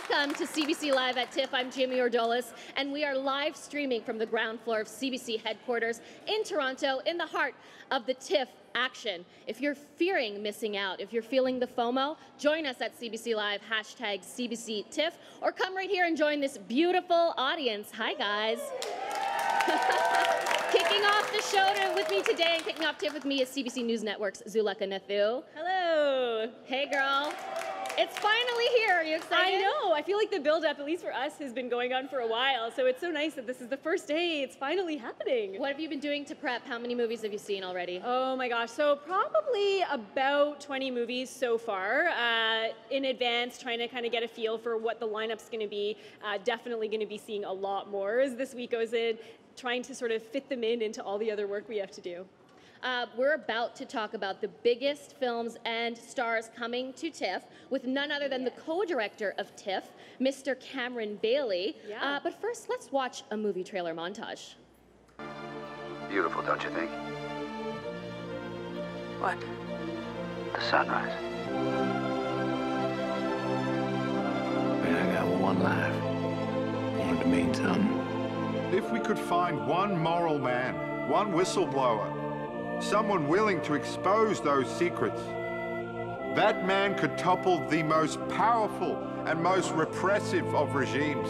Welcome to CBC Live at TIFF. I'm Jamie Ordolis, and we are live streaming from the ground floor of CBC headquarters in Toronto, in the heart of the TIFF action. If you're fearing missing out, if you're feeling the FOMO, join us at CBC Live, hashtag CBC TIFF, or come right here and join this beautiful audience. Hi, guys. Kicking off the show with me today and kicking off TIFF with me is CBC News Network's Zuleka Nathu. Hello. Hey, girl. It's finally here. Are you excited? I know. I feel like the build-up, at least for us, has been going on for a while. So it's so nice that this is the first day. It's finally happening. What have you been doing to prep? How many movies have you seen already? Oh my gosh. So probably about 20 movies so far in advance, trying to kind of get a feel for what the lineup's going to be. Definitely going to be seeing a lot more as this week goes in, trying to sort of fit them into all the other work we have to do. We're about to talk about the biggest films and stars coming to TIFF with none other than the co-director of TIFF, Mr. Cameron Bailey. Yeah. But first, let's watch a movie trailer montage. Beautiful, don't you think? What? The sunrise. Man, I got one life. Wanted to mean something. If we could find one moral man, one whistleblower, someone willing to expose those secrets, that man could topple the most powerful and most repressive of regimes.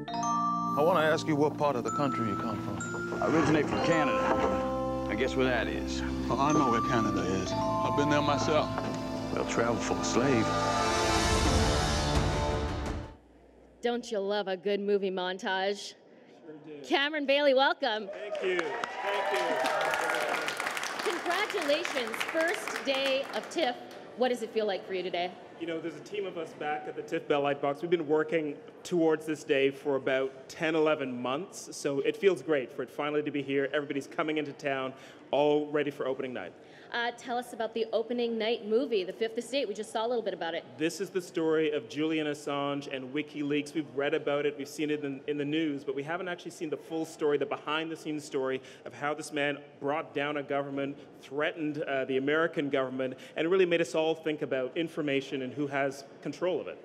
I want to ask you what part of the country you come from. I originate from Canada. I guess where that is. Oh, I know where Canada is. I've been there myself. Well, travel for a slave. Don't you love a good movie montage? Sure do. Cameron Bailey, welcome. Thank you. Thank you. Congratulations, first day of TIFF. What does it feel like for you today? You know, there's a team of us back at the TIFF Bell Light Box. We've been working towards this day for about 10, 11 months, so it feels great for it finally to be here. Everybody's coming into town, all ready for opening night. Tell us about the opening night movie, The Fifth Estate. We just saw a little bit about it. This is the story of Julian Assange and WikiLeaks. We've read about it, we've seen it in the news, but we haven't actually seen the full story, the behind-the-scenes story of how this man brought down a government, threatened the American government, and really made us all think about information and who has control of it.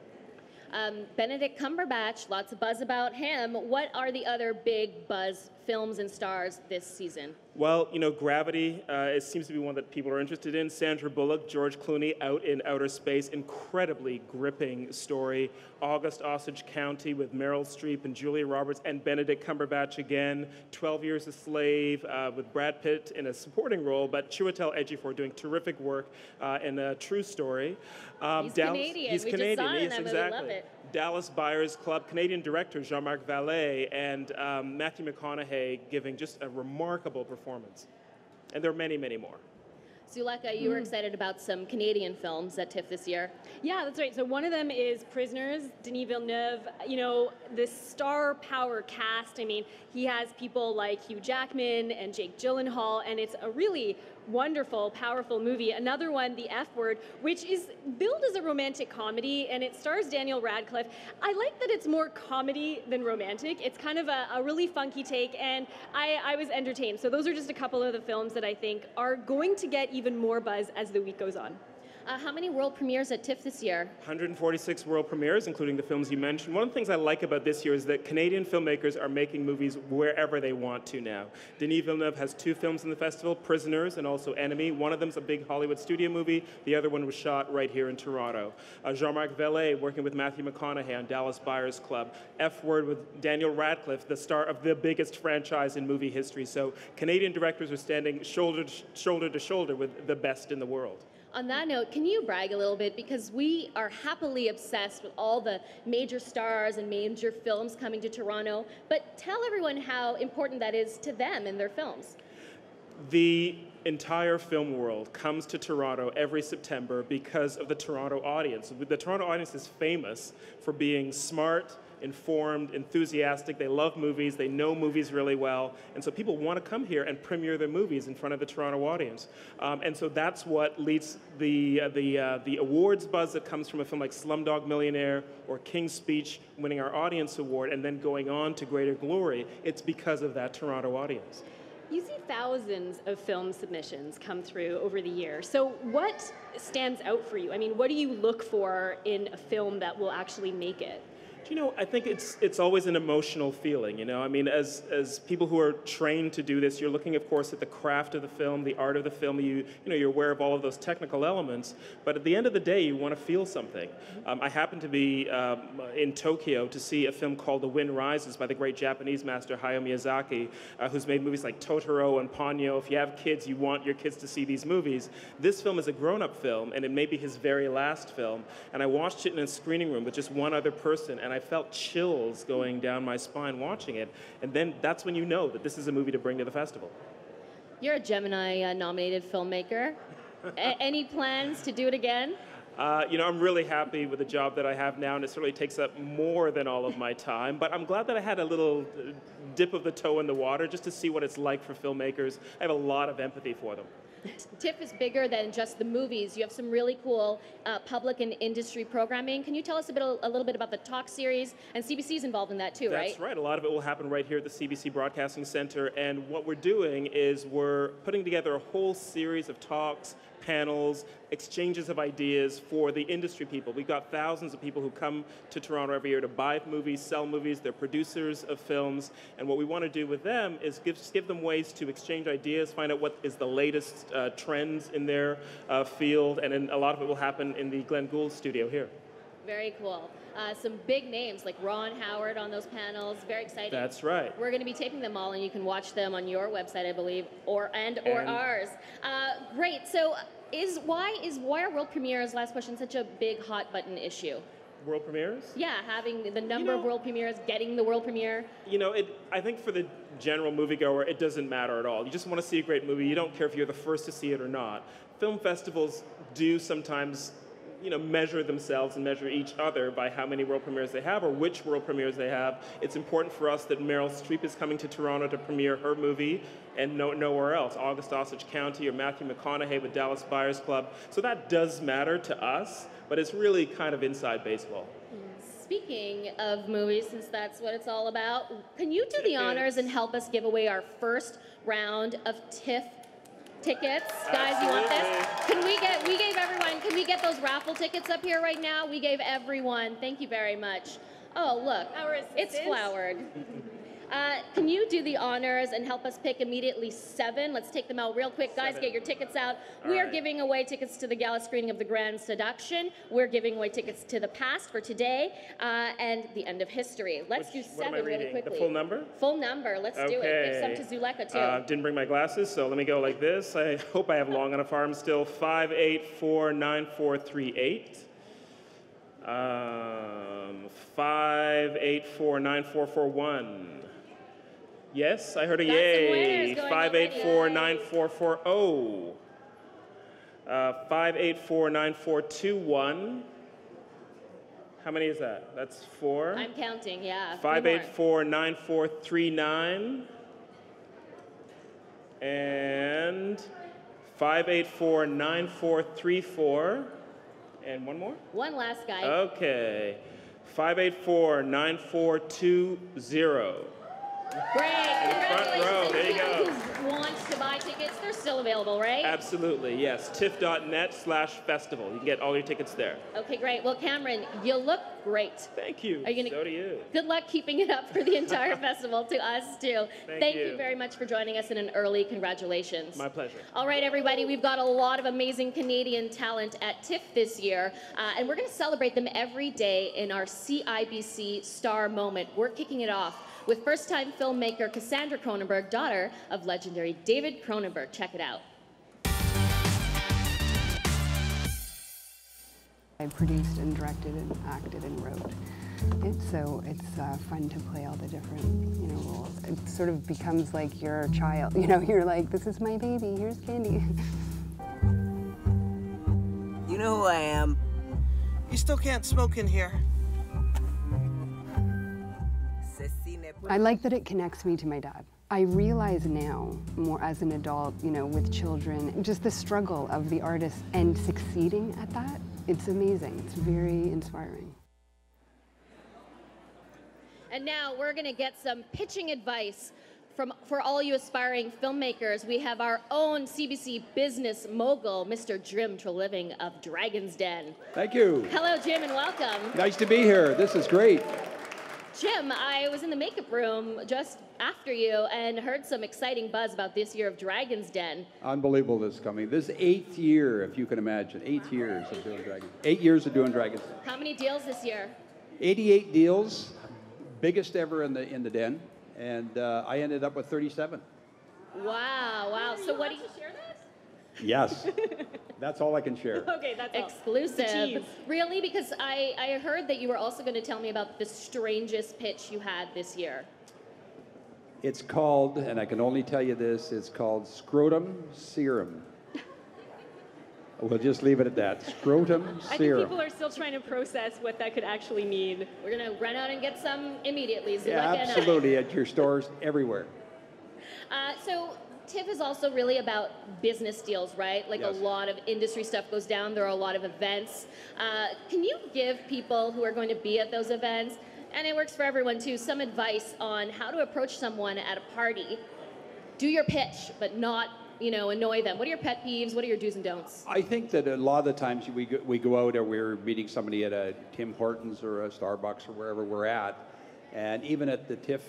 Benedict Cumberbatch, lots of buzz about him. What are the other big buzz films and stars this season? Well, you know, Gravity, it seems to be one that people are interested in. Sandra Bullock, George Clooney, out in outer space, incredibly gripping story. August Osage County with Meryl Streep and Julia Roberts and Benedict Cumberbatch again. 12 Years a Slave with Brad Pitt in a supporting role, but Chiwetel Ejiofor doing terrific work in a true story. He's Canadian. He's we Canadian. Just saw it in Yes, that movie. exactly. Love it. Dallas Buyers Club, Canadian director Jean-Marc Vallée, and Matthew McConaughey giving just a remarkable performance. And there are many, many more. Zuleka, you were excited about some Canadian films at TIFF this year. Yeah, that's right. So one of them is Prisoners, Denis Villeneuve. You know, this star power cast, I mean, he has people like Hugh Jackman and Jake Gyllenhaal, and it's a really wonderful, powerful movie. Another one, The F Word, which is billed as a romantic comedy, and it stars Daniel Radcliffe. I like that it's more comedy than romantic. It's kind of a really funky take, and I was entertained. So those are just a couple of the films that I think are going to get even more buzz as the week goes on. How many world premieres at TIFF this year? 146 world premieres, including the films you mentioned. One of the things I like about this year is that Canadian filmmakers are making movies wherever they want to now. Denis Villeneuve has 2 films in the festival, Prisoners and also Enemy. One of them's a big Hollywood studio movie. The other one was shot right here in Toronto. Jean-Marc Vallée working with Matthew McConaughey on Dallas Buyers Club. F Word with Daniel Radcliffe, the star of the biggest franchise in movie history. So Canadian directors are standing shoulder to shoulder with the best in the world. On that note, can you brag a little bit? Because we are happily obsessed with all the major stars and major films coming to Toronto, but tell everyone how important that is to them and their films. The entire film world comes to Toronto every September because of the Toronto audience. The Toronto audience is famous for being smart, informed, enthusiastic. They love movies. They know movies really well. And so people want to come here and premiere their movies in front of the Toronto audience. And so that's what leads the awards buzz that comes from a film like Slumdog Millionaire or King's Speech winning our audience award and then going on to greater glory. It's because of that Toronto audience. You see thousands of film submissions come through over the year. So what stands out for you? I mean, what do you look for in a film that will actually make it? You know, I think it's always an emotional feeling, you know? I mean, as people who are trained to do this, you're looking, of course, at the craft of the film, the art of the film. You know, you're aware of all of those technical elements, but at the end of the day, you want to feel something. I happened to be in Tokyo to see a film called The Wind Rises by the great Japanese master Hayao Miyazaki, who's made movies like Totoro and Ponyo. If you have kids, you want your kids to see these movies. This film is a grown-up film, and it may be his very last film, and I watched it in a screening room with just one other person, and I felt chills going down my spine watching it, and then that's when you know that this is a movie to bring to the festival. You're a Gemini-nominated filmmaker. Any plans to do it again? You know, I'm really happy with the job that I have now, and it certainly takes up more than all of my time, but I'm glad that I had a little dip of the toe in the water just to see what it's like for filmmakers. I have a lot of empathy for them. TIFF is bigger than just the movies. You have some really cool public and industry programming. Can you tell us a little bit about the talk series? And CBC's involved in that too, right? That's right. A lot of it will happen right here at the CBC Broadcasting Center. And what we're doing is we're putting together a whole series of talks, panels, exchanges of ideas for the industry people. We've got thousands of people who come to Toronto every year to buy movies, sell movies. They're producers of films. And what we want to do with them is give them ways to exchange ideas, find out what is the latest trends in their field. And then a lot of it will happen in the Glenn Gould studio here. Very cool. Some big names like Ron Howard on those panels. Very exciting. That's right. We're going to be taping them all, and you can watch them on your website, I believe, or ours. Great. So, why are world premieres? Last question. Such a big hot button issue. World premieres? Yeah, having the number of world premieres, getting the world premiere. You know, I think for the general moviegoer, it doesn't matter at all. You just want to see a great movie. You don't care if you're the first to see it or not. Film festivals do sometimes, you know, measure themselves and measure each other by how many world premieres they have or which world premieres they have. It's important for us that Meryl Streep is coming to Toronto to premiere her movie and nowhere else. August Osage County or Matthew McConaughey with Dallas Buyers Club. So that does matter to us, but it's really kind of inside baseball. Speaking of movies, since that's what it's all about, can you do the honors and help us give away our first round of TIFF tickets? Guys, you want this? Can we get those raffle tickets up here right now? We gave everyone. Thank you very much. Oh, look, it's flowered. Can you do the honors and help us pick immediately 7? Let's take them out real quick. Guys, get your tickets out. We are giving away tickets to the gala screening of The Grand Seduction. We're giving away tickets to The Past for today and The End of History. Let's do 7 really quickly. The full number? Full number. Let's do it. Give some to Zuleka, too. Didn't bring my glasses, so let me go like this. I hope I have long enough arms still. 5849438. 5849441. Yes, I heard a yay. 5849440. 5849421. How many is that? That's 4. I'm counting, yeah. 5849439. And 5849434. And one more? One last guy. Okay. 5849420. Great. Congratulations. Front row. There you go. Who wants to buy tickets? They're still available, right? Absolutely, yes. TIFF.net/festival. You can get all your tickets there. Okay, great. Well, Cameron, you look great. Thank you. So do you. Good luck keeping it up for the entire festival, to us, too. Thank you very much for joining us, and an early congratulations. My pleasure. All right, everybody, we've got a lot of amazing Canadian talent at TIFF this year, and we're going to celebrate them every day in our CIBC Star Moment. We're kicking it off with first-time filmmaker Cassandra Cronenberg, daughter of legendary David Cronenberg. Check it out. I produced and directed and acted and wrote it, so it's fun to play all the different, roles. It sort of becomes like your child, you're like, this is my baby, here's candy. You know who I am. You still can't smoke in here. I like that it connects me to my dad. I realize now, more as an adult, with children, just the struggle of the artist and succeeding at that. It's amazing. It's very inspiring. And now we're going to get some pitching advice For all you aspiring filmmakers, we have our own CBC business mogul, Mr. Jim Treliving of Dragon's Den. Thank you. Hello, Jim, and welcome. Nice to be here. This is great. Jim, I was in the makeup room just after you and heard some exciting buzz about this year of Dragon's Den. Unbelievable this is coming. This is 8th year, if you can imagine. 8 years of doing Dragon's Den. 8 years of doing Dragon's Den. How many deals this year? 88 deals, biggest ever in the den, and I ended up with 37. Wow. So what do you share that? Yes. That's all I can share. Okay, that's exclusive. Really? Because I heard that you were also going to tell me about the strangest pitch you had this year. It's called, and I can only tell you this, it's called scrotum serum. We'll just leave it at that. Scrotum serum. I think people are still trying to process what that could actually mean. We're going to run out and get some immediately. Yeah, absolutely, at your stores everywhere. So TIFF is also really about business deals, right? Like Yes. a lot of industry stuff goes down. There are a lot of events. Can you give people who are going to be at those events, and it works for everyone too, some advice on how to approach someone at a party? Do your pitch, but not, annoy them. What are your pet peeves? What are your do's and don'ts? I think that a lot of the times we go out or we're meeting somebody at a Tim Hortons or a Starbucks or wherever we're at, and even at the TIFF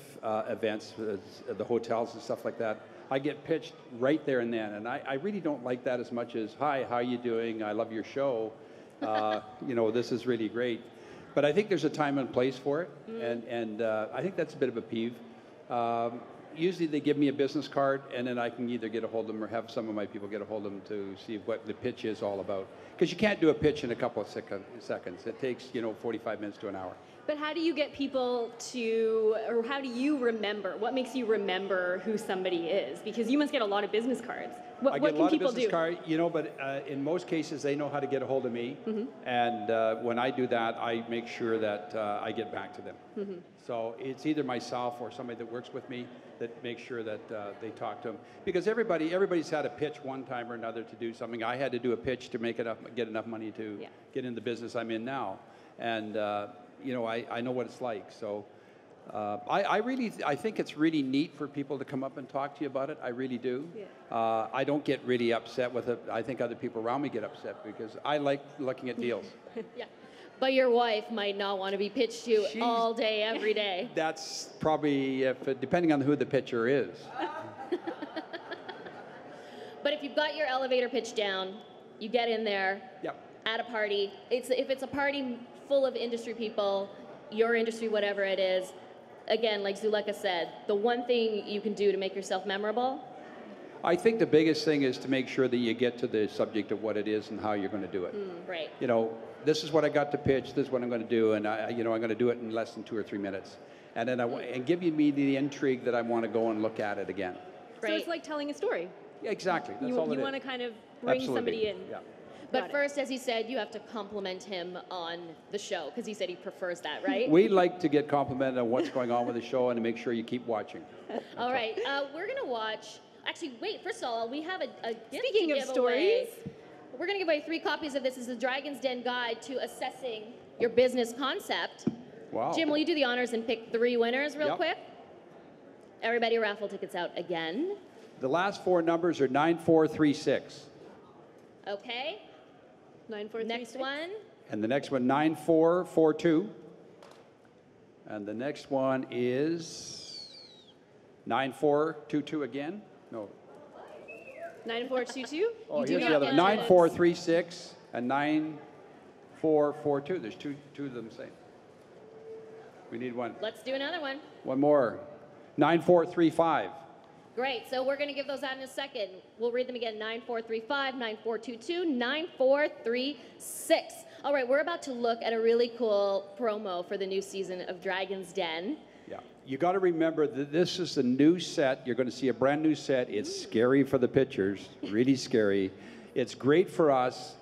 events, the hotels and stuff like that, I get pitched right there and then, and I really don't like that as much as, hi, how you doing? I love your show. This is really great. But I think there's a time and place for it, and I think that's a bit of a peeve. Usually they give me a business card, and then I can either get a hold of them or have some of my people get a hold of them to see what the pitch is all about. Because you can't do a pitch in a couple of seconds. It takes, 45 minutes to an hour. But how do you get people or how do you remember? What makes you remember who somebody is? Because you must get a lot of business cards. What can people do? But in most cases, they know how to get a hold of me. Mm-hmm. And when I do that, I make sure that I get back to them. Mm-hmm. So it's either myself or somebody that works with me that makes sure that they talk to them. Because everybody's had a pitch one time or another to do something. I had to do a pitch to get enough money to get in the business I'm in now. And I know what it's like. So I think it's really neat for people to come up and talk to you about it. I really do. Yeah. I don't get really upset with it. I think other people around me get upset because I like looking at deals. Yeah. But your wife might not want to be pitched to all day, every day. That's probably, depending on who the pitcher is. But if you've got your elevator pitch down, you get in there at a party. If it's a party full of industry people, your industry, whatever it is, again, like Zuleka said, the one thing you can do to make yourself memorable? I think the biggest thing is to make sure that you get to the subject of what it is and how you're going to do it. Right. This is what I got to pitch, this is what I'm going to do, and I'm going to do it in less than 2 or 3 minutes. And then and give me the intrigue that I want to go and look at it again. Right. So it's like telling a story. Yeah, exactly. That's all it is. You want to kind of bring somebody in. Yeah. But first, as he said, you have to compliment him on the show, because he said he prefers that, right? We like to get complimented on what's going on with the show and to make sure you keep watching. All right. We're going to watch... Actually, wait. First of all, we have a gift Speaking to of give stories... away. We're going to give away 3 copies of this. This is the Dragon's Den Guide to Assessing Your Business Concept. Wow. Jim, will you do the honors and pick 3 winners real quick? Everybody, raffle tickets out again. The last 4 numbers are 9436. Okay. 9436. Next one. And the next one, 9442. And the next one is 9422 again. No. 9422? Oh, here's the other. 9436 and 9442. There's two of them same. We need one. Let's do another one. One more. 9435. Great. So we're going to give those out in a second. We'll read them again. 9435, 9422, 9436. All right, we're about to look at a really cool promo for the new season of Dragon's Den. Yeah. You got to remember that this is a new set. You're going to see a brand new set. It's scary for the pitchers, really scary. It's great for us.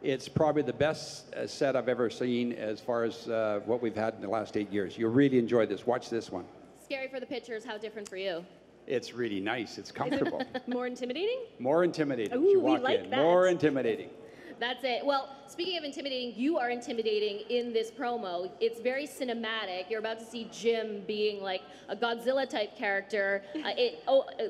It's probably the best set I've ever seen as far as what we've had in the last 8 years. You'll really enjoy this. Watch this one. Scary for the pitchers. How different for you? It's really nice. It's comfortable. More intimidating? More intimidating. Ooh, you walk we like in. that. More intimidating. That's it. Well, speaking of intimidating, you are intimidating in this promo. It's very cinematic. You're about to see Jim being like a Godzilla-type character,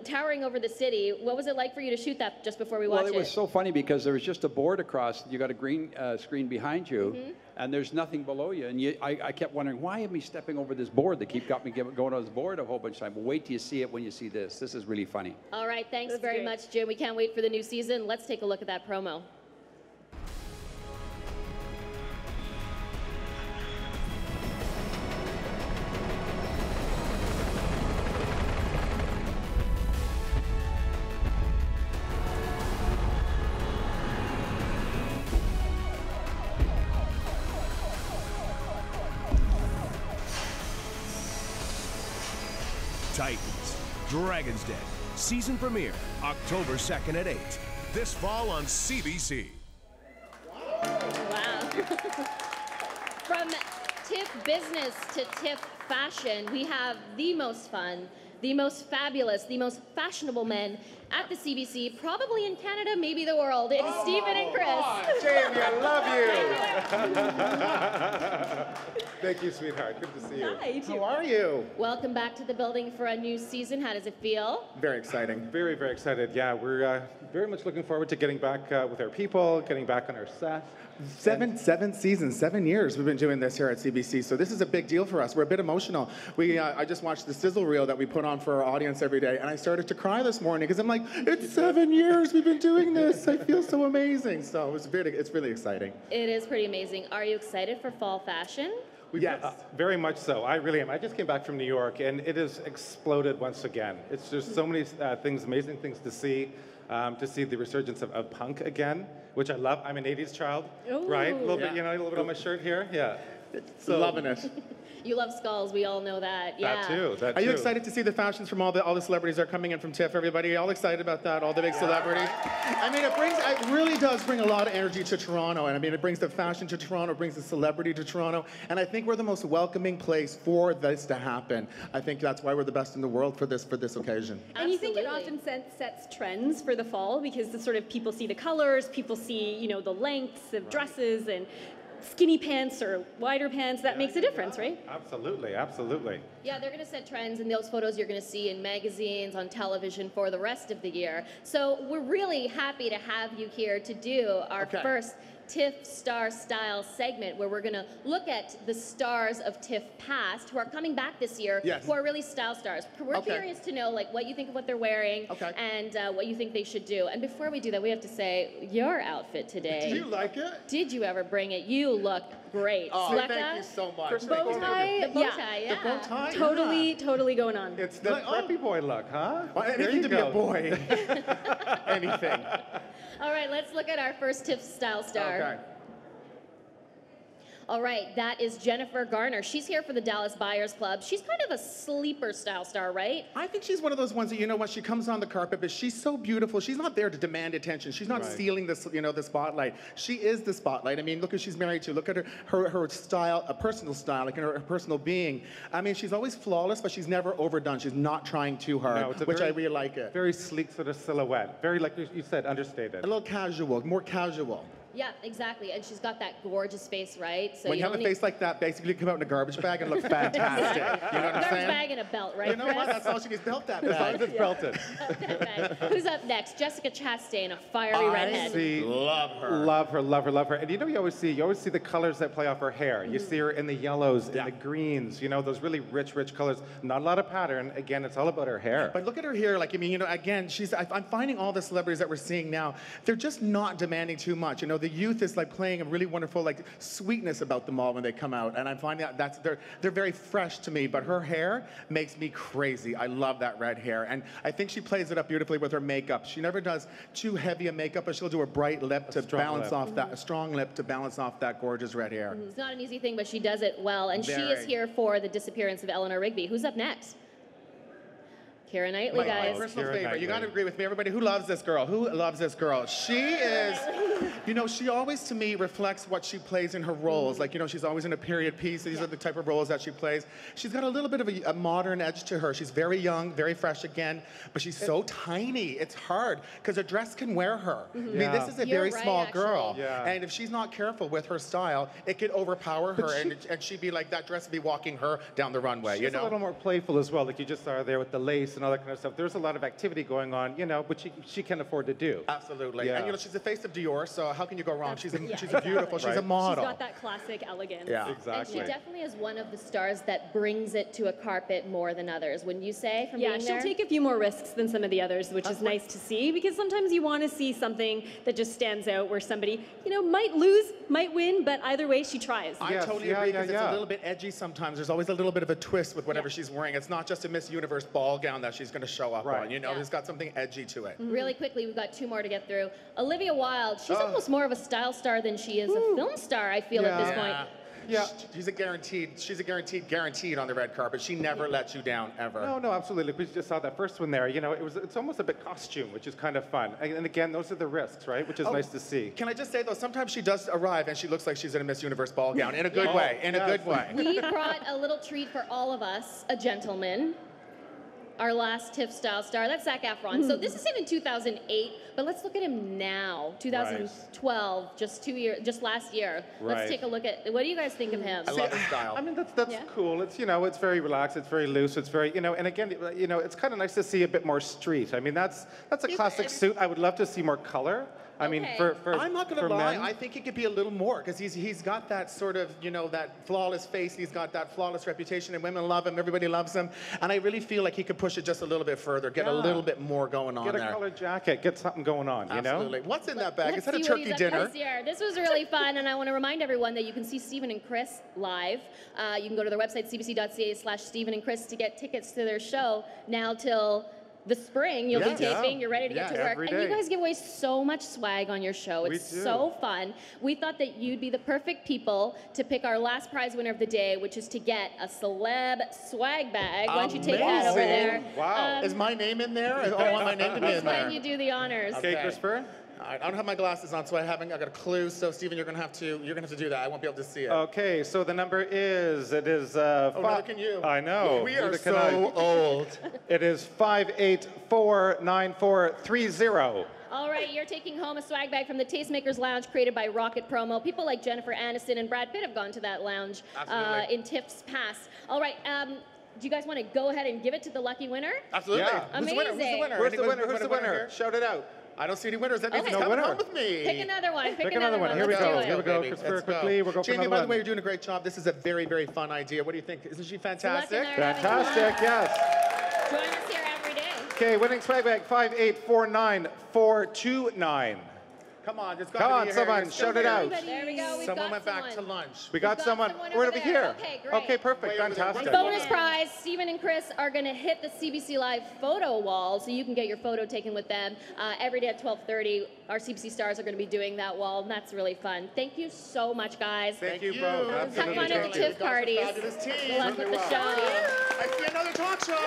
towering over the city. What was it like for you to shoot that just before we watched it? Well, it was so funny because there was just a board across. You got a green screen behind you, and there's nothing below you. And I kept wondering, why am I stepping over this board? They keep got me going on this board a whole bunch of time. Well, wait till you see it when you see this. This is really funny. All right, thanks very much, Jim. We can't wait for the new season. Let's take a look at that promo. Titans, Dragon's Den, season premiere, October 2nd at 8. This fall on CBC. Wow. From TIFF business to TIFF fashion, we have the most fun, the most fabulous, the most fashionable men at the CBC, probably in Canada, maybe the world. It's Stephen and Chris. Jamie, I love you. Thank you, sweetheart. Good to see you. Hi, you too. How are you? Welcome back to the building for a new season. How does it feel? Very exciting. Very, very excited. Yeah, we're very much looking forward to getting back with our people, getting back on our set. Seven seasons, 7 years we've been doing this here at CBC, so this is a big deal for us. We're a bit emotional. I just watched the sizzle reel that we put on for our audience every day, and I started to cry this morning because I'm like, it's 7 years we've been doing this. I feel so amazing. So it's really exciting. It is pretty amazing. Are you excited for fall fashion? Yes, very much so. I really am. I just came back from New York, and it has exploded once again. It's just so many things, amazing things to see the resurgence of punk again, which I love. I'm an 80s child, right? A little bit, a little bit on my shirt here. Yeah. So, loving it. You love skulls, we all know that. Yeah. That too. Are you excited to see the fashions from all the celebrities that are coming in from TIFF? Everybody, all excited about that? All the big celebrities. I mean, it really does bring a lot of energy to Toronto, and I mean, it brings the fashion to Toronto, it brings the celebrity to Toronto, and I think we're the most welcoming place for this to happen. I think that's why we're the best in the world for this occasion. And you think it often sets trends for the fall because the sort of people see the colors, people see the lengths of dresses and skinny pants or wider pants, that makes a difference, right? Absolutely, absolutely. Yeah, they're going to set trends, and those photos you're going to see in magazines, on television for the rest of the year. So we're really happy to have you here to do our first TIFF Star Style segment, where we're going to look at the stars of TIFF past who are coming back this year, who are really style stars. We're curious to know what you think of what they're wearing and what you think they should do. And before we do that, we have to say, your outfit today. Did you like it? Did you ever bring it? You look great. Oh, thank you so much. Bow tie, the bow tie, The bow tie? Totally going on. It's the preppy boy look, huh? Well, anything to be a boy. Anything. All right, let's look at our first TIFF style star. Okay. All right, that is Jennifer Garner. She's here for the Dallas Buyers Club. She's kind of a sleeper style star, right? I think she's one of those ones that, when she comes on the carpet, but she's so beautiful. She's not there to demand attention. She's not stealing this, the spotlight. She is the spotlight. I mean, look who she's married to. Look at her style, a personal style, like her personal being. I mean, she's always flawless, but she's never overdone. She's not trying too hard, which I really like it. Very sleek sort of silhouette. Very, like you said, understated. A little casual, more casual. Yeah, exactly. And she's got that gorgeous face, right? So when you have a face like that, basically you come out in a garbage bag and look fantastic. You know what I'm saying? Garbage bag and a belt, right? You know what? That's all she needs. Belt that bag. As long as it's belted. Who's up next? Jessica Chastain, a fiery redhead. Love her. Love her, love her, love her. And you always see the colors that play off her hair. You see her in the yellows, in the greens, those really rich colors. Not a lot of pattern. Again, it's all about her hair. But look at her hair. Again, I'm finding all the celebrities that we're seeing now, they're just not demanding too much. The youth is playing a really wonderful sweetness about them all when they come out, and I'm finding that they're very fresh to me. But her hair makes me crazy. I love that red hair, and I think she plays it up beautifully with her makeup. She never does too heavy a makeup, but she'll do a bright lip to balance off that, a strong lip to balance off that gorgeous red hair. It's not an easy thing, but she does it well, and she is here for the disappearance of Eleanor Rigby. Who's up next? Keira Knightley, guys. Personal favorite. You got to agree with me. Everybody, who loves this girl? Who loves this girl? She is, you know, she always to me reflects what she plays in her roles. Like, you know, she's always in a period piece. These are the type of roles that she plays. She's got a little bit of a modern edge to her. She's very young, very fresh again, but she's so tiny. It's hard because a dress can wear her. I mean, this is a very small girl. And if she's not careful with her style, it could overpower her and she'd be like, that dress would be walking her down the runway, you know? She's a little more playful as well, like you just saw her there with the lace and all that kind of stuff. There's a lot of activity going on, you know, but she can afford to do. Absolutely. And, you know, she's the face of Dior, so how can you go wrong? She's beautiful. She's a model. She's got that classic elegance. Yeah, exactly. And she definitely is one of the stars that brings it to a carpet more than others, wouldn't you say, from being there? She'll take a few more risks than some of the others, which is nice to see, because sometimes you want to see something that just stands out where somebody, you know, might lose, might win, but either way, she tries. I totally agree, because it's a little bit edgy sometimes. There's always a little bit of a twist with whatever she's wearing. It's not just a Miss Universe ball gown that she's going to show up on, you know? It's got something edgy to it. Really quickly, we've got 2 more to get through. Olivia Wilde, she's almost more of a style star than she is a film star, I feel, at this point. Yeah, she's a guaranteed on the red carpet. She never lets you down, ever. No, absolutely. We just saw that first one there. You know, it's almost a bit costume, which is kind of fun. And again, those are the risks, right? Which is nice to see. Can I just say, though, sometimes she does arrive and she looks like she's in a Miss Universe ball gown, in a good way, in a good way. We brought a little treat for all of us, a gentleman. Our last TIFF style star, that's Zac Efron. So this is him in 2008, but let's look at him now, 2012, just last year. Let's take a look at, what do you guys think of him? I love his style. I mean, that's cool. It's, you know, it's very relaxed, it's very loose, it's very, you know, and again, you know, it's kind of nice to see a bit more street. I mean, that's a classic suit. I would love to see more color. I mean, for I'm not going to lie. men. I think it could be a little more because he's got that sort of, you know, that flawless face. He's got that flawless reputation, and women love him. Everybody loves him, and I really feel like he could push it just a little bit further, get a little bit more going on there. Get a colored jacket, get something going on. You know. Absolutely. What's in that bag? Is that a Let's see what turkey he's dinner? up to here. This was really fun, and I want to remind everyone that you can see Stephen and Chris live. You can go to their website, cbc.ca/Stephen and Chris, to get tickets to their show now till the spring. You'll be taping, you're ready to get to work. And you guys give away so much swag on your show. It's so fun. We thought that you'd be the perfect people to pick our last prize winner of the day, which is to get a celeb swag bag. Why don't you take that over there? Wow. Is my name in there? I want my name to be in there. Why don't you do the honors? Okay, Christopher. I don't have my glasses on, so I got a clue. So Stephen, you're gonna have to do that. I won't be able to see it. Okay, so the number is neither can you. I know. We are so old. It is 5849430. All right, you're taking home a swag bag from the Tastemakers Lounge created by Rocket Promo. People like Jennifer Aniston and Brad Pitt have gone to that lounge in TIFF's past. All right, do you guys want to go ahead and give it to the lucky winner? Absolutely. Yeah. Amazing. Who's the winner? Who's the winner? Shout it out. I don't see any winners. That means he's Okay. coming home with me. Pick another one. Pick another one. Here we Let's go. do it. Here we go, Baby. Christopher. Let's Quickly, go. we'll go for Jamie, another by the one. way, you're doing a great job. This is a very, very fun idea. What do you think? Isn't she fantastic? Fantastic, yes. Join us here every day. Okay, winning swag bag 5849429. Come on, it's got Come to on, be someone, shout it out. There we go. Someone went back to lunch. We got someone right over here. Okay, great. Okay, perfect, fantastic. Bonus prize, Stephen and Chris are going to hit the CBC Live photo wall, so you can get your photo taken with them. Every day at 12:30, our CBC stars are going to be doing that wall, and that's really fun. Thank you so much, guys. Thank you both. Have fun at the TIFF parties. Good luck with the show. I see another talk show.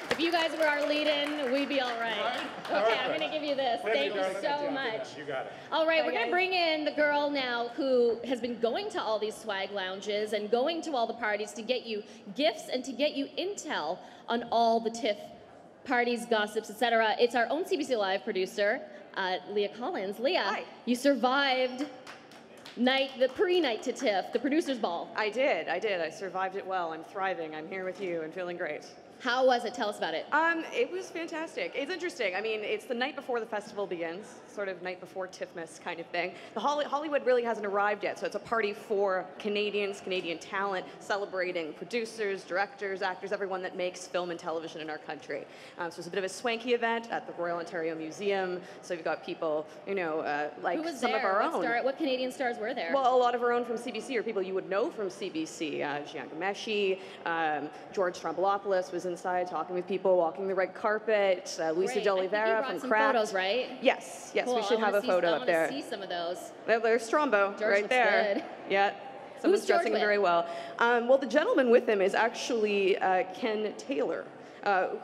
If you guys were our lead-in, we'd be all right. Okay, I'm going to give you this. Thank you so much. You got it. All right, we're going to bring in the girl now who has been going to all these swag lounges and going to all the parties to get you gifts and to get you intel on all the TIFF parties, gossips, etc. It's our own CBC Live producer, Leah Collins. Leah, you survived the pre-night to TIFF, the producer's ball. I did. I survived it well. I'm thriving. I'm here with you and feeling great. How was it? Tell us about it. It was fantastic. It's interesting. I mean, it's the night before the festival begins, sort of night before TIFFmas kind of thing. The Hollywood really hasn't arrived yet, so it's a party for Canadians, Canadian talent, celebrating producers, directors, actors, everyone that makes film and television in our country. So it's a bit of a swanky event at the Royal Ontario Museum. So you've got people, you know, like some of our own. What Canadian stars were there? Well, a lot of our own from CBC, or people you would know from CBC. Gian Gameshi, George Strombolopoulos was inside talking with people, walking the red carpet. Lisa De Oliveira from Craft. Photos, right? Yes, Cool. we should have a photo up there. I want to see some of those. There's Strombo George right looks there. good. Yeah. Someone's Who's George dressing with? very well. Well, the gentleman with him is actually Ken Taylor.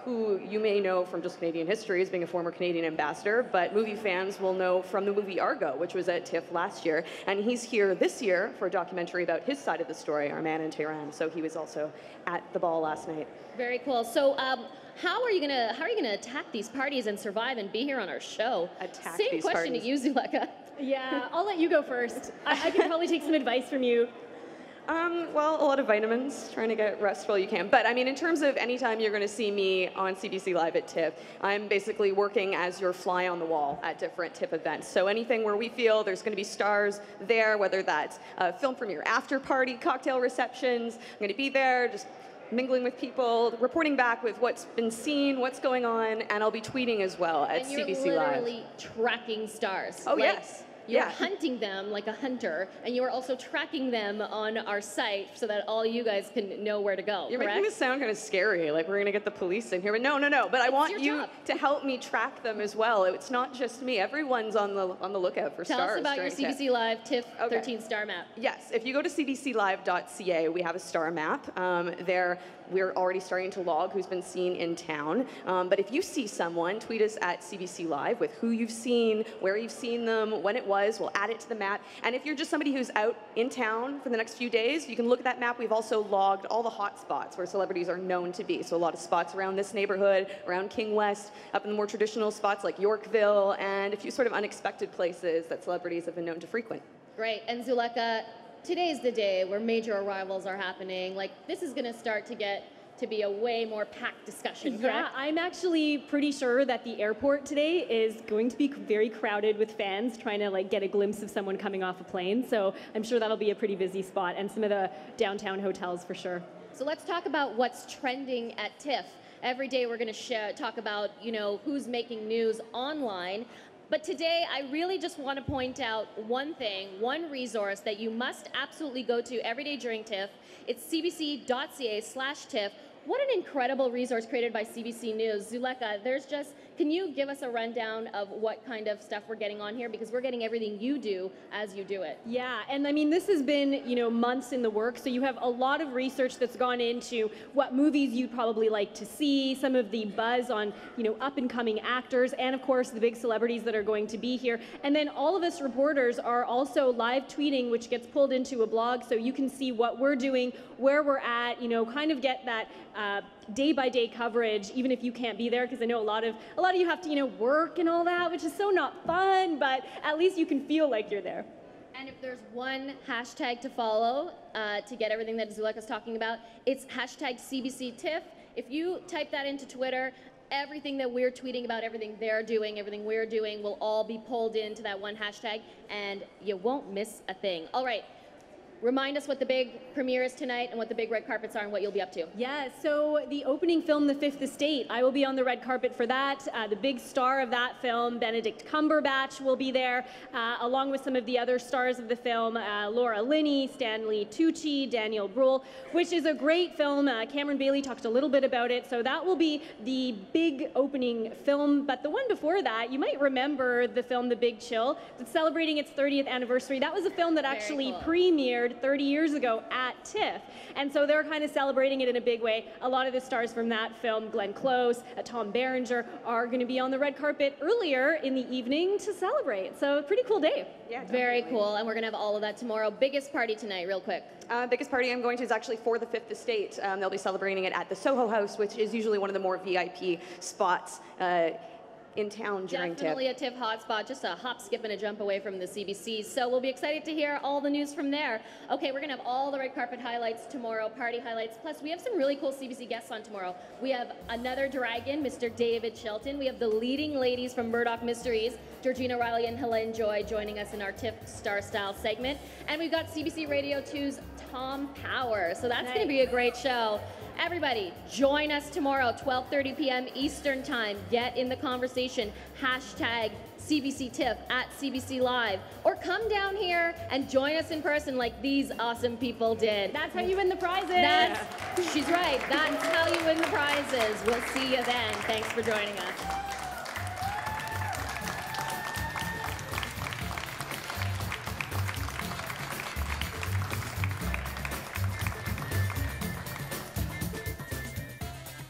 Who you may know from just Canadian history as being a former Canadian ambassador, but movie fans will know from the movie Argo, which was at TIFF last year. And he's here this year for a documentary about his side of the story, Our Man in Tehran. So he was also at the ball last night. Very cool. So how are you gonna attack these parties and survive and be here on our show? Attack Same these question parties. to you, Zuleka. Yeah, I'll let you go first. I can probably take some advice from you. Well, a lot of vitamins, trying to get rest while you can. But I mean, in terms of anytime you're going to see me on CBC Live at TIFF, I'm basically working as your fly on the wall at different TIFF events. So anything where we feel there's going to be stars there, whether that's film premiere after party, cocktail receptions, I'm going to be there just mingling with people, reporting back with what's been seen, what's going on, and I'll be tweeting as well at And you're CBC Live. literally tracking stars. Oh, Like, yes. You're Yeah. hunting them like a hunter, and you are also tracking them on our site so that all you guys can know where to go. You're correct? making this sound kind of scary, like we're going to get the police in here. But no. But I want your you job. to help me track them as well. It's not just me. Everyone's on the lookout for Tell stars. us about your during TIFF. CBC Live TIFF Okay. 13 star map. Yes, if you go to cbclive.ca, we have a star map. There, we're already starting to log who's been seen in town. But if you see someone, tweet us at CBC Live with who you've seen, where you've seen them, when it was. We'll add it to the map. And if you're just somebody who's out in town for the next few days, you can look at that map. We've also logged all the hot spots where celebrities are known to be. So a lot of spots around this neighborhood, around King West, up in the more traditional spots like Yorkville, and a few sort of unexpected places that celebrities have been known to frequent. Great. And Zuleka, today's the day where major arrivals are happening. Like, this is going to start to get to be a way more packed discussion, Yeah, correct? I'm actually pretty sure that the airport today is going to be very crowded with fans trying to like get a glimpse of someone coming off a plane. So I'm sure that'll be a pretty busy spot, and some of the downtown hotels for sure. So let's talk about what's trending at TIFF. Every day we're going to talk about, who's making news online. But today, I really just want to point out one thing, one resource that you must absolutely go to every day during TIFF. It's cbc.ca/TIFF. What an incredible resource created by CBC News. Zuleka, can you give us a rundown of what kind of stuff we're getting on here? Because we're getting everything you do as you do it. Yeah, and I mean, this has been, months in the works, so you have a lot of research that's gone into what movies you'd probably like to see, some of the buzz on, up-and-coming actors, and of course, the big celebrities that are going to be here. And then all of us reporters are also live tweeting, which gets pulled into a blog, so you can see what we're doing, where we're at, kind of get that day-by-day coverage, even if you can't be there, because I know a lot of you have to, work and all that, which is so not fun, but at least you can feel like you're there. And if there's one hashtag to follow to get everything that Zuleka's talking about, it's hashtag CBC TIFF. If you type that into Twitter, everything that we're tweeting about, everything they're doing, everything we're doing will all be pulled into that one hashtag, and you won't miss a thing. All right. Remind us what the big premiere is tonight and what the big red carpets are and what you'll be up to. Yeah, so the opening film, The Fifth Estate, I will be on the red carpet for that. The big star of that film, Benedict Cumberbatch, will be there, along with some of the other stars of the film, Laura Linney, Stanley Tucci, Daniel Bruhl, which is a great film. Cameron Bailey talked a little bit about it, so that will be the big opening film. But the one before that, you might remember the film The Big Chill, that's celebrating its 30th anniversary. That was a film that actually premiered 30 years ago at TIFF. And so they're kind of celebrating it in a big way. A lot of the stars from that film, Glenn Close, Tom Berenger, are going to be on the red carpet earlier in the evening to celebrate. So a pretty cool day. Yeah, very cool. And we're going to have all of that tomorrow. Biggest party tonight, real quick. Biggest party I'm going to is actually for the Fifth Estate. They'll be celebrating it at the Soho House, which is usually one of the more VIP spots in town during TIFF. Definitely a TIFF hotspot, just a hop, skip, and a jump away from the CBC. So we'll be excited to hear all the news from there. Okay, we're gonna have all the red carpet highlights tomorrow, party highlights. Plus, we have some really cool CBC guests on tomorrow. We have another dragon, Mr. David Shelton. We have the leading ladies from Murdoch Mysteries, Georgina Riley and Helen Joy, joining us in our TIFF Star Style segment. And we've got CBC Radio 2's Tom Power. So that's gonna be a great show. Everybody, join us tomorrow, 12:30 p.m. Eastern Time. Get in the conversation. Hashtag CBC TIFF at CBC Live. Or come down here and join us in person like these awesome people did. That's how you win the prizes. She's right. That's how you win the prizes. We'll see you then. Thanks for joining us.